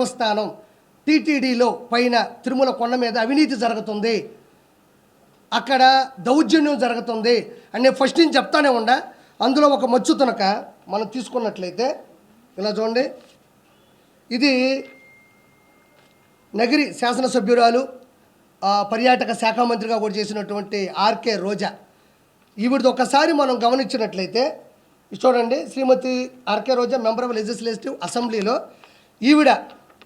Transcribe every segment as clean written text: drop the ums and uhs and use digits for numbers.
దేవస్థానం టీటీడీలో పైన తిరుమల కొండ మీద అవినీతి జరుగుతుంది, అక్కడ దౌర్జన్యం జరుగుతుంది అని ఫస్ట్ నుంచి చెప్తానే ఉండా. అందులో ఒక మచ్చు తునక మనం తీసుకున్నట్లయితే ఇలా చూడండి, ఇది నగిరి శాసనసభ్యురాలు పర్యాటక శాఖ మంత్రిగా కూడా చేసినటువంటి ఆర్కే రోజా. ఈవిడిది ఒకసారి మనం గమనించినట్లయితే చూడండి, Shrimati RK Roja member of legislative అసెంబ్లీలో ఈవిడ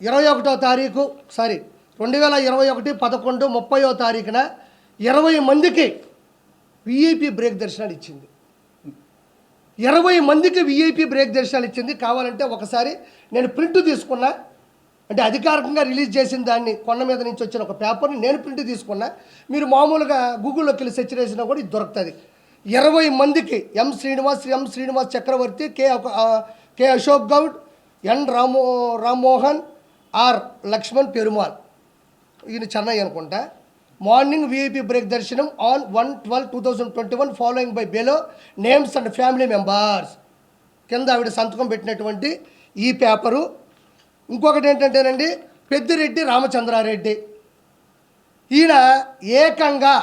21వ తారీఖు 2021 11/30వ తారీఖున 20 మందికి విఐపి బ్రేక్ దర్శనాలు ఇచ్చింది. 20 మందికి విఐపి బ్రేక్ దర్శనాలు ఇచ్చింది. కావాలంటే ఒకసారి నేను ప్రింట్ తీసుకున్నా, అంటే అధికారికంగా రిలీజ్ చేసిన దాన్ని కొండ మీద నుంచి వచ్చిన ఒక పేపర్ని నేను ప్రింట్ తీసుకున్నా. మీరు మామూలుగా గూగుల్లోకి వెళ్ళి సెర్చ్ చేసినా కూడా ఇది దొరుకుతుంది. 20 మందికి ఎం శ్రీనివాస్ చక్రవర్తి, కె అశోక్ గౌడ్, ఎన్ రామ్మోహన్, ఆర్ లక్ష్మణ్ పెరుమాల్, ఈయన చెన్నై అనుకుంటా. మార్నింగ్ విఐపి బ్రేక్ దర్శనం on 1/12/2021 following by below names and family members. కింద ఆవిడ సంతకం పెట్టినటువంటి ఈ పేపరు. ఇంకొకటి ఏంటంటేనండి, పెద్దిరెడ్డి రామచంద్రారెడ్డి, ఈయన ఏకంగా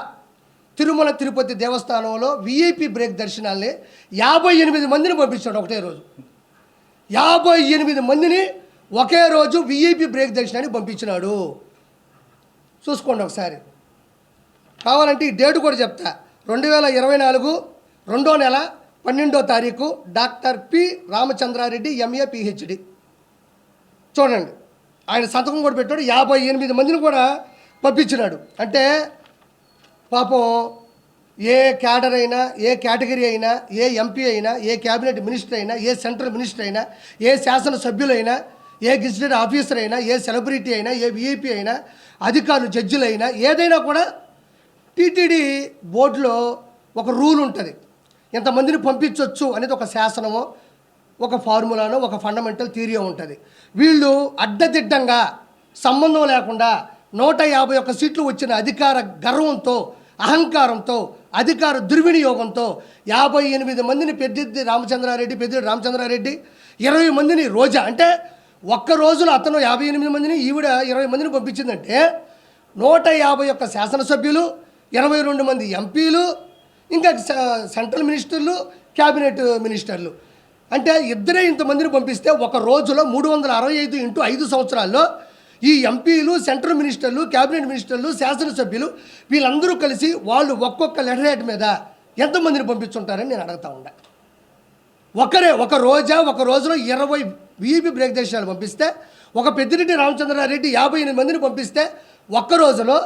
తిరుమల తిరుపతి దేవస్థానంలో విఐపి బ్రేక్ దర్శనాల్ని 58 మందిని పంపించాడు ఒకటే రోజు. 58 మందిని ఒకే రోజు విఐపి బ్రేక్ దర్శనానికి పంపించినాడు. చూసుకోండి ఒకసారి, కావాలంటే ఈ డేటు కూడా చెప్తా. 2024 2వ నెల 12వ తారీఖు doctor P Ramachandra Reddy MA PhD. చూడండి, ఆయన సంతకం కూడా పెట్టాడు. 58 మందిని కూడా పంపించినాడు. అంటే పాపం ఏ క్యాడర్ అయినా, ఏ కేటగిరీ అయినా, ఏ ఎంపీ అయినా, ఏ క్యాబినెట్ మినిస్టర్ అయినా, ఏ సెంట్రల్ మినిస్టర్ అయినా, ఏ శాసనసభ్యులైనా, ఏ గెజిటెడ్ ఆఫీసర్ అయినా, ఏ సెలబ్రిటీ అయినా, ఏ విఐపి అయినా, అధికారులు జడ్జిలైనా, ఏదైనా కూడా టీటీడీ బోర్డులో ఒక రూల్ ఉంటుంది. ఎంతమందిని పంపించవచ్చు అనేది ఒక శాసనమో, ఒక ఫార్ములానో, ఒక ఫండమెంటల్ థియరీ ఉంటుంది. వీళ్ళు అడ్డదిడ్డంగా సంబంధం లేకుండా 151 సీట్లు వచ్చిన అధికార గర్వంతో, అహంకారంతో, అధికార దుర్వినియోగంతో 58 మందిని పెద్దిరెడ్డి రామచంద్రారెడ్డి, 20 మందిని రోజా, అంటే ఒక్క రోజులో అతను 58 మందిని, ఈవిడ 20 మందిని పంపించిందంటే 151 శాసనసభ్యులు, 22 మంది ఎంపీలు, ఇంకా సెంట్రల్ మినిస్టర్లు, క్యాబినెట్ మినిస్టర్లు, అంటే ఇద్దరే ఇంతమందిని పంపిస్తే ఒక రోజులో 365 ఇంటూ 5 సంవత్సరాల్లో ఈ ఎంపీలు, సెంట్రల్ మినిస్టర్లు, క్యాబినెట్ మినిస్టర్లు, శాసనసభ్యులు వీళ్ళందరూ కలిసి వాళ్ళు ఒక్కొక్క లెటర్ హెడ్ మీద ఎంతమందిని పంపించుంటారని నేను అడుగుతా ఉండా. ఒక రోజులో 20 విఐపి బ్రేక్ దర్శనాలు పంపిస్తే, ఒక పెద్దిరెడ్డి రామచంద్రారెడ్డి 58 మందిని పంపిస్తే ఒక్క రోజులో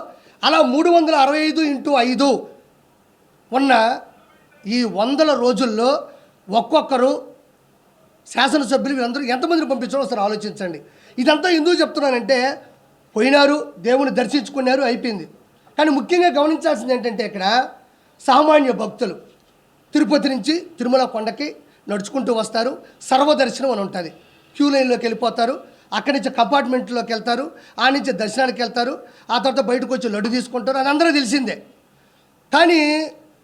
అలా 365 ఇంటూ 5 ఉన్న ఈ 100 రోజుల్లో ఒక్కొక్కరు శాసనసభ్యులు వీళ్ళందరూ ఎంతమందిని పంపించారో ఒకసారి ఆలోచించండి. ఇదంతా ఎందుకు చెప్తున్నానంటే, పోయినారు, దేవుని దర్శించుకున్నారు, అయిపోయింది. కానీ ముఖ్యంగా గమనించాల్సింది ఏంటంటే, ఇక్కడ సామాన్య భక్తులు తిరుపతి నుంచి తిరుమల కొండకి నడుచుకుంటూ వస్తారు. సర్వదర్శనం అని ఉంటుంది. క్యూ లైన్లోకి వెళ్ళిపోతారు, అక్కడి నుంచి కంపార్ట్మెంట్లోకి వెళ్తారు, ఆ నుంచి దర్శనానికి వెళ్తారు, ఆ తర్వాత బయటకు వచ్చి లడ్డు తీసుకుంటారు. అది అందరూ తెలిసిందే. కానీ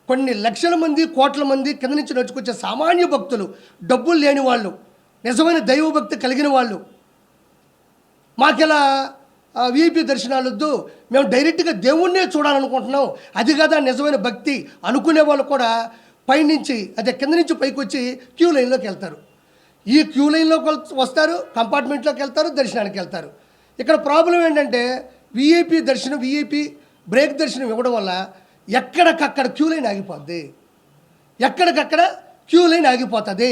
కొన్ని లక్షల మంది, కోట్ల మంది కింద నుంచి నడుచుకొచ్చే సామాన్య భక్తులు, డబ్బులు లేని వాళ్ళు, నిజమైన దైవభక్తి కలిగిన వాళ్ళు, మాకెలా విఐపి దర్శనాలు వద్దు, మేము డైరెక్ట్గా దేవుణ్ణే చూడాలనుకుంటున్నాం, అది కదా నిజమైన భక్తి అనుకునే వాళ్ళు కూడా పైనుంచి, అదే కింద నుంచి పైకి వచ్చి క్యూ లైన్లోకి వెళ్తారు. ఈ క్యూ లైన్లోకి వస్తారు, కంపార్ట్మెంట్లోకి వెళ్తారు, దర్శనానికి వెళ్తారు. ఇక్కడ ప్రాబ్లం ఏంటంటే, విఐపి బ్రేక్ దర్శనం ఇవ్వడం వల్ల ఎక్కడికక్కడ క్యూ లైన్ ఆగిపోద్ది.